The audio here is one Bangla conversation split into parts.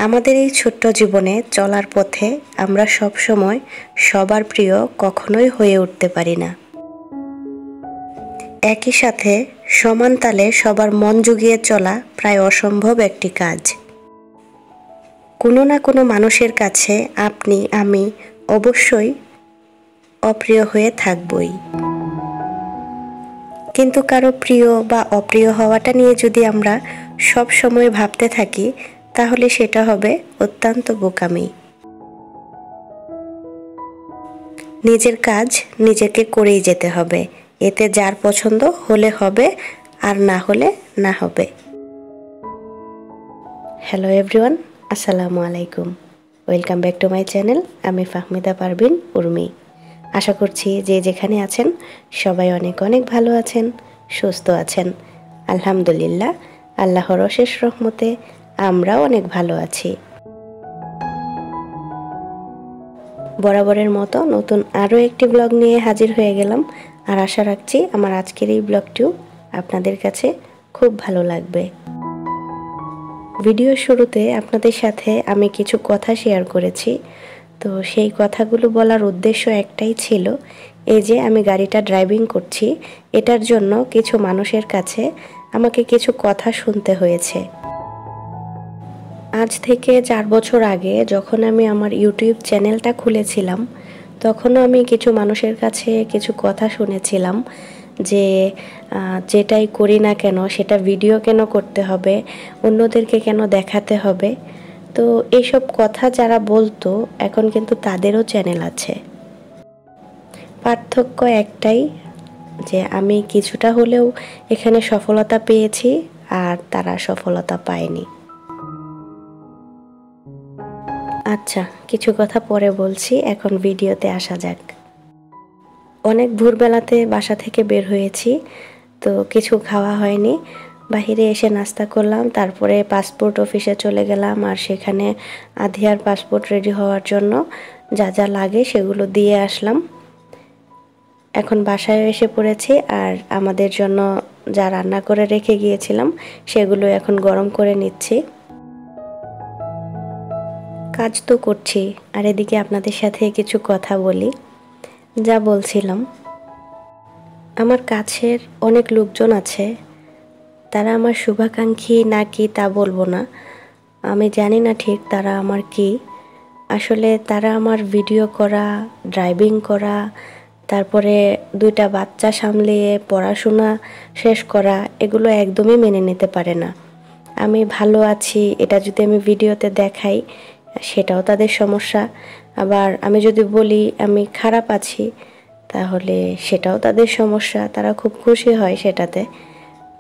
আমাদের এই ছোট্ট জীবনে চলার পথে আমরা সব সময় সবার প্রিয় কখনোই হয়ে উঠতে পারি না। একই সাথে সমান তালে সবার মন জুগিয়ে চলা প্রায় অসম্ভব একটি কাজ। কোনো না কোনো মানুষের কাছে আপনি আমি অবশ্যই অপ্রিয় হয়ে থাকবই। কিন্তু কারো প্রিয় বা অপ্রিয় হওয়াটা নিয়ে যদি আমরা সব সময় ভাবতে থাকি তাহলে সেটা হবে অত্যন্ত বোকামি। নিজের কাজ নিজেকে করেই যেতে হবে, এতে যার পছন্দ হলে হবে আর না হলে না হবে। হ্যালো এভরিওয়ান, আসসালামু আলাইকুম। Welcome back to my channel. আমি ফাহমিদা পারভিন উর্মি। আশা করছি যে যেখানে আছেন সবাই অনেক অনেক ভালো আছেন, সুস্থ আছেন। আলহামদুলিল্লাহ, আল্লাহর অশেষ রহমতে আমরাও অনেক ভালো আছি। বরাবরের মতো নতুন আরও একটি ব্লগ নিয়ে হাজির হয়ে গেলাম, আর আশা রাখছি আমার আজকের এই ব্লগটিও আপনাদের কাছে খুব ভালো লাগবে। ভিডিওর শুরুতে আপনাদের সাথে আমি কিছু কথা শেয়ার করেছি, তো সেই কথাগুলো বলার উদ্দেশ্য একটাই ছিল, এই যে আমি গাড়িটা ড্রাইভিং করছি, এটার জন্য কিছু মানুষের কাছে আমাকে কিছু কথা শুনতে হয়েছে। আজ থেকে 4 বছর আগে যখন আমি আমার ইউটিউব চ্যানেলটা খুলেছিলাম, তখনও আমি কিছু মানুষের কাছে কিছু কথা শুনেছিলাম যে যেটাই করি না কেন সেটা ভিডিও কেন করতে হবে, অন্যদেরকে কেন দেখাতে হবে। তো এইসব কথা যারা বলতো এখন কিন্তু তাদেরও চ্যানেল আছে। পার্থক্য একটাই, যে আমি কিছুটা হলেও এখানে সফলতা পেয়েছি আর তারা সফলতা পায়নি। আচ্ছা, কিছু কথা পরে বলছি, এখন ভিডিওতে আসা যাক। অনেক ভোরবেলাতে বাসা থেকে বের হয়েছি, তো কিছু খাওয়া হয়নি। বাহিরে এসে নাস্তা করলাম, তারপরে পাসপোর্ট অফিসে চলে গেলাম, আর সেখানে আধিয়ার পাসপোর্ট রেডি হওয়ার জন্য যা যা লাগে সেগুলো দিয়ে আসলাম। এখন বাসায় এসে পড়েছি, আর আমাদের জন্য যা রান্না করে রেখে গিয়েছিলাম সেগুলো এখন গরম করে নিচ্ছি। কাজ তো করছি, আর এদিকে আপনাদের সাথে কিছু কথা বলি। যা বলছিলাম, আমার কাছের অনেক লোকজন আছে, তারা আমার শুভাকাঙ্ক্ষী নাকি তা বলবো না, আমি জানি না ঠিক তারা আমার কি। আসলে তারা আমার ভিডিও করা, ড্রাইভিং করা, তারপরে 2টা বাচ্চা সামলিয়ে পড়াশোনা শেষ করা, এগুলো একদমই মেনে নিতে পারে না। আমি ভালো আছি এটা যদি আমি ভিডিওতে দেখাই সেটাও তাদের সমস্যা, আবার আমি যদি বলি আমি খারাপ আছি তাহলে সেটাও তাদের সমস্যা। তারা খুব খুশি হয় সেটাতে।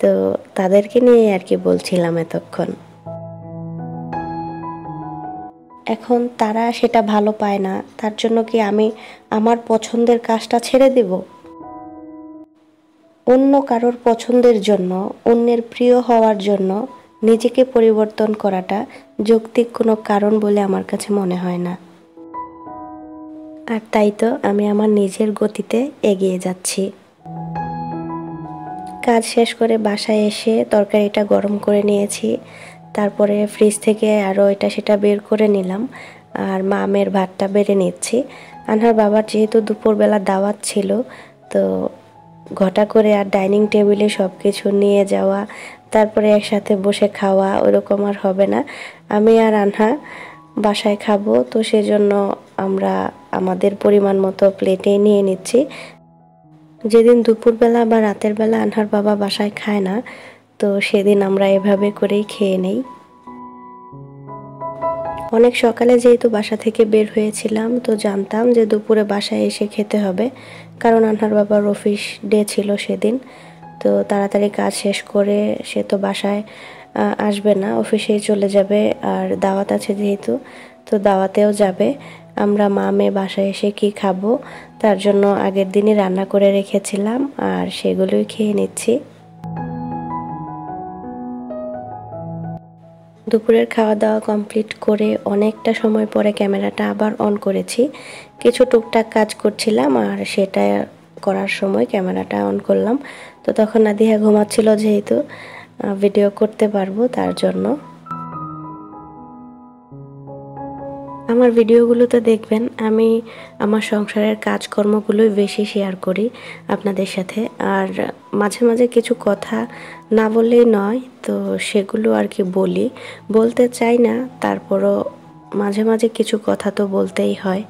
তো তাদেরকে নিয়ে আর কি বলছিলাম এতক্ষণ। এখন তারা সেটা ভালো পায় না, তার জন্য কি আমি আমার পছন্দের কাজটা ছেড়ে দেব? অন্য কারোর পছন্দের জন্য, অন্যের প্রিয় হওয়ার জন্য নিজেকে পরিবর্তন করাটা যৌক্তিক কোনো কারণ বলে আমার কাছে মনে হয় না। আর তাই তো আমি আমার নিজের গতিতে এগিয়ে যাচ্ছি। কাজ শেষ করে বাসায় এসে তরকারিটা গরম করে নিয়েছি, তারপরে ফ্রিজ থেকে আরও এটা সেটা বের করে নিলাম, আর মামের ভাতটা বেড়ে নিচ্ছি। আনহার বাবার যেহেতু দুপুরবেলা দাওয়াত ছিল, তো ঘটা করে আর ডাইনিং টেবিলে সব কিছু নিয়ে যাওয়া, তারপরে একসাথে বসে খাওয়া ওরকম আর হবে না। আমি আর আনহা বাসায় খাবো, তো সেজন্য আমরা আমাদের পরিমাণ মতো প্লেটে নিয়ে নিচ্ছি। যেদিন দুপুরবেলা বা রাতের বেলা আনহার বাবা বাসায় খায় না, তো সেদিন আমরা এভাবে করেই খেয়ে নেই। অনেক সকালে যেহেতু বাসা থেকে বের হয়েছিলাম, তো জানতাম যে দুপুরে বাসায় এসে খেতে হবে, কারণ আনহার বাবার অফিস ডে ছিল সেদিন। তো তাড়াতাড়ি কাজ শেষ করে সে তো বাসায় আসবে না, অফিসেই চলে যাবে, আর দাওয়াত আছে যেহেতু, তো দাওয়াতেও যাবে। আমরা মা মেয়ে বাসায় এসে কি খাবো তার জন্য আগের দিনই রান্না করে রেখেছিলাম, আর সেগুলোই খেয়ে নিচ্ছি। দুপুরের খাওয়া দাওয়া কমপ্লিট করে অনেকটা সময় পরে ক্যামেরাটা আবার অন করেছি। কিছু টুকটাক কাজ করছিলাম, আর সেটা করার সময় ক্যামেরাটা অন করলাম। তো তখন নাদিয়া ঘুমাচ্ছিল, যেহেতু ভিডিও করতে পারবো তার জন্য। আমার ভিডিওগুলোতে দেখবেন আমি আমার সংসারের কাজকর্মগুলোই বেশি শেয়ার করি আপনাদের সাথে। আর মাঝে মাঝে কিছু কথা না বললেই নয়, তো সেগুলো আর কি বলতে চাই না, তারপরও মাঝে মাঝে কিছু কথা তো বলতেই হয়।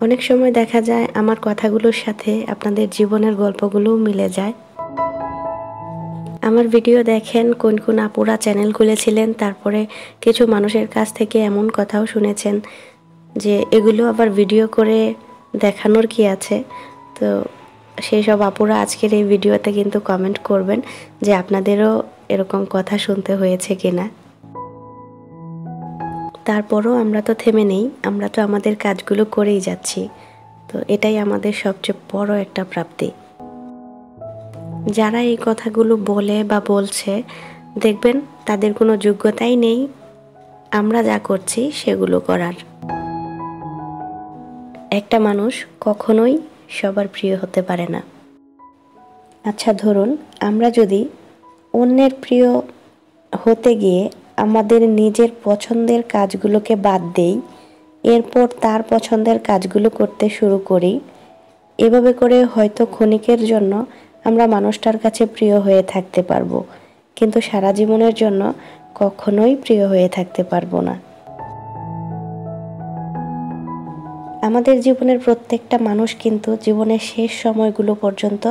অনেক সময় দেখা যায় আমার কথাগুলোর সাথে আপনাদের জীবনের গল্পগুলোও মিলে যায়। আমার ভিডিও দেখেন কোন কোন আপুরা চ্যানেল খুলেছিলেন, তারপরে কিছু মানুষের কাছ থেকে এমন কথাও শুনেছেন যে এগুলো আবার ভিডিও করে দেখানোর কি আছে। তো সেই সব আপুরা আজকের এই ভিডিওতে কিন্তু কমেন্ট করবেন যে আপনাদেরও এরকম কথা শুনতে হয়েছে কিনা। তারপরও আমরা তো থেমে নেই, আমরা তো আমাদের কাজগুলো করেই যাচ্ছি। তো এটাই আমাদের সবচেয়ে বড় একটা প্রাপ্তি। যারা এই কথাগুলো বলে বা বলছে দেখবেন তাদের কোনো যোগ্যতাই নেই আমরা যা করছি সেগুলো করার। একটা মানুষ কখনোই সবার প্রিয় হতে পারে না। আচ্ছা ধরুন আমরা যদি অন্যের প্রিয় হতে গিয়ে আমাদের নিজের পছন্দের কাজগুলোকে বাদ দেই, এরপর তার পছন্দের কাজগুলো করতে শুরু করি, এভাবে করে হয়তো ক্ষণিকের জন্য আমরা মানুষটার কাছে প্রিয় হয়ে থাকতে পারবো, কিন্তু সারা জীবনের জন্য কখনোই প্রিয় হয়ে থাকতে পারবো না। আমাদের জীবনের প্রত্যেকটা মানুষ কিন্তু জীবনের শেষ সময়গুলো পর্যন্ত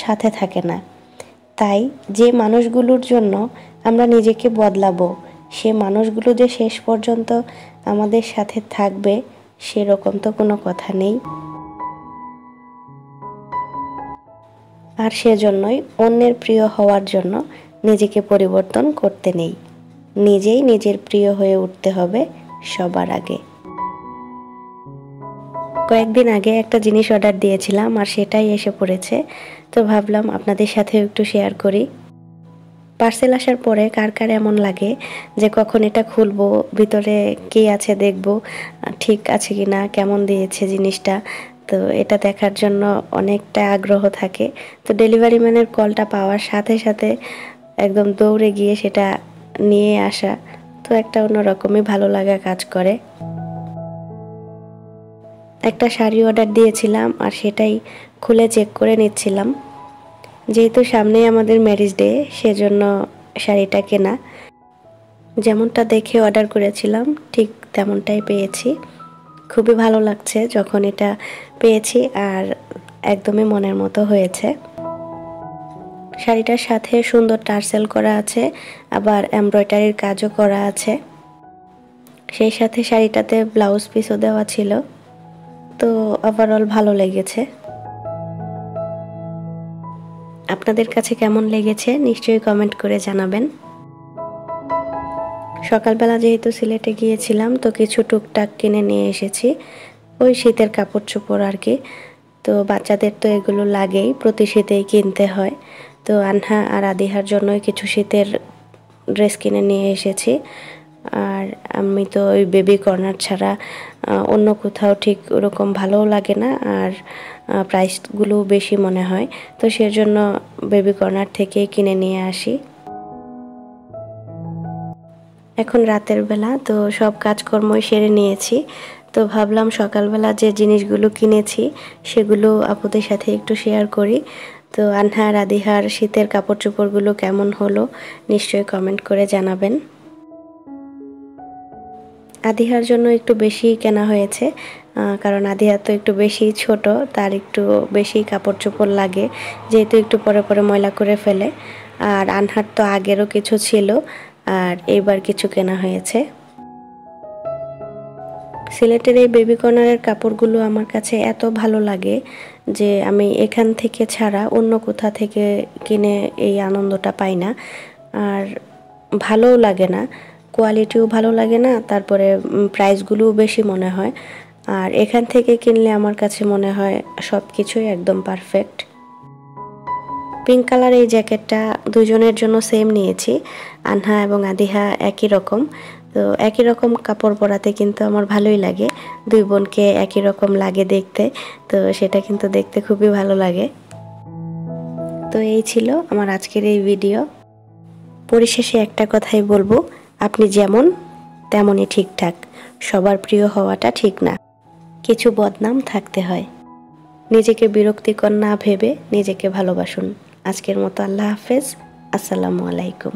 সাথে থাকে না। তাই যে মানুষগুলোর জন্য আমরা নিজেকে বদলাবো, সে মানুষগুলো যে শেষ পর্যন্ত আমাদের সাথে থাকবে সেরকম তো কোনো কথা নেই। আর সেজন্যই অন্যের প্রিয় হওয়ার জন্য নিজেকে পরিবর্তন করতে নেই, নিজেই নিজের প্রিয় হয়ে উঠতে হবে সবার আগে। কয়েকদিন আগে একটা জিনিস অর্ডার দিয়েছিলাম আর সেটাই এসে পড়েছে, তো ভাবলাম আপনাদের সাথে একটু শেয়ার করি। পার্সেল আসার পরে কার কার এমন লাগে যে কখন এটা খুলবো, ভিতরে কি আছে দেখবো, ঠিক আছে কিনা, কেমন দিয়েছে জিনিসটা, তো এটা দেখার জন্য অনেকটা আগ্রহ থাকে। তো ডেলিভারি ম্যানের কলটা পাওয়ার সাথে সাথে একদম দৌড়ে গিয়ে সেটা নিয়ে আসা, তো একটা অন্যরকমই ভালো লাগা কাজ করে। একটা শাড়ি অর্ডার দিয়েছিলাম আর সেটাই খুলে চেক করে নিচ্ছিলাম। যেহেতু সামনেই আমাদের ম্যারেজ ডে, সেজন্য শাড়িটা কেনা। যেমনটা দেখে অর্ডার করেছিলাম ঠিক তেমনটাই পেয়েছি। খুবই ভালো লাগছে যখন এটা পেয়েছি, আর একদমই মনের মতো হয়েছে। শাড়িটার সাথে সুন্দর টার্সেল করা আছে, আবার এমব্রয়ডারির কাজও করা আছে। সেই সাথে শাড়িটাতে ব্লাউজ পিসও দেওয়া ছিল। তো ওভারঅল ভালো লেগেছে। আপনাদের কাছে কেমন লেগেছে নিশ্চয়ই কমেন্ট করে জানাবেন। সকালবেলা যেহেতু সিলেটে গিয়েছিলাম, তো কিছু টুকটাক কিনে নিয়ে এসেছি, ওই শীতের কাপড় চোপড় আর কি। তো বাচ্চাদের তো এগুলো লাগেই, প্রতি শীতেই কিনতে হয়। তো আনহা আর আদিহার জন্যই কিছু শীতের ড্রেস কিনে নিয়ে এসেছি। আর আমি তো ওই বেবি কর্নার ছাড়া অন্য কোথাও ঠিক ওরকম ভালোও লাগে না, আর প্রাইসগুলো বেশি মনে হয়, তো সেজন্য বেবি কর্নার থেকেই কিনে নিয়ে আসি। এখন রাতের বেলা, তো সব কাজকর্মই সেরে নিয়েছি। তো ভাবলাম সকালবেলা যে জিনিসগুলো কিনেছি সেগুলো আপুদের সাথে একটু শেয়ার করি। তো আনহা আর আদিহার শীতের কাপড় চোপড়গুলো কেমন হলো নিশ্চয়ই কমেন্ট করে জানাবেন। আদিহার জন্য একটু বেশি কেনা হয়েছে, কারণ আদিহা তো একটু বেশি ছোট, তার একটু বেশি কাপড় চোপড় লাগে, যেহেতু একটু পরে পরে ময়লা করে ফেলে। আর আনহার তো আগেরও কিছু ছিল, আর এইবার কিছু কেনা হয়েছে। সিলেটের এই বেবি কর্নারের কাপড়গুলো আমার কাছে এত ভালো লাগে যে আমি এখান থেকে ছাড়া অন্য কোথা থেকে কিনে এই আনন্দটা পাই না। আর ভালোও লাগে না, কোয়ালিটিও ভালো লাগে না, তারপরে প্রাইসগুলোও বেশি মনে হয়। আর এখান থেকে কিনলে আমার কাছে মনে হয় সব কিছুই একদম পারফেক্ট। পিঙ্ক কালার এই জ্যাকেটটা দুজনের জন্য সেম নিয়েছি, আনহা এবং আদিহা একই রকম। তো একই রকম কাপড় পরাতে কিন্তু আমার ভালোই লাগে, দুই বোনকে একই রকম লাগে দেখতে, তো সেটা কিন্তু দেখতে খুবই ভালো লাগে। তো এই ছিল আমার আজকের এই ভিডিও। পরিশেষে একটা কথাই বলবো, আপনি যেমন তেমনই ঠিকঠাক। সবার প্রিয় হওয়াটা ঠিক না, কিছু বদনাম থাকতে হয়। নিজেকে বিরক্তিকর না ভেবে নিজেকে ভালোবাসুন। আজকের মতো আল্লাহ হাফেজ। আসসালামু আলাইকুম।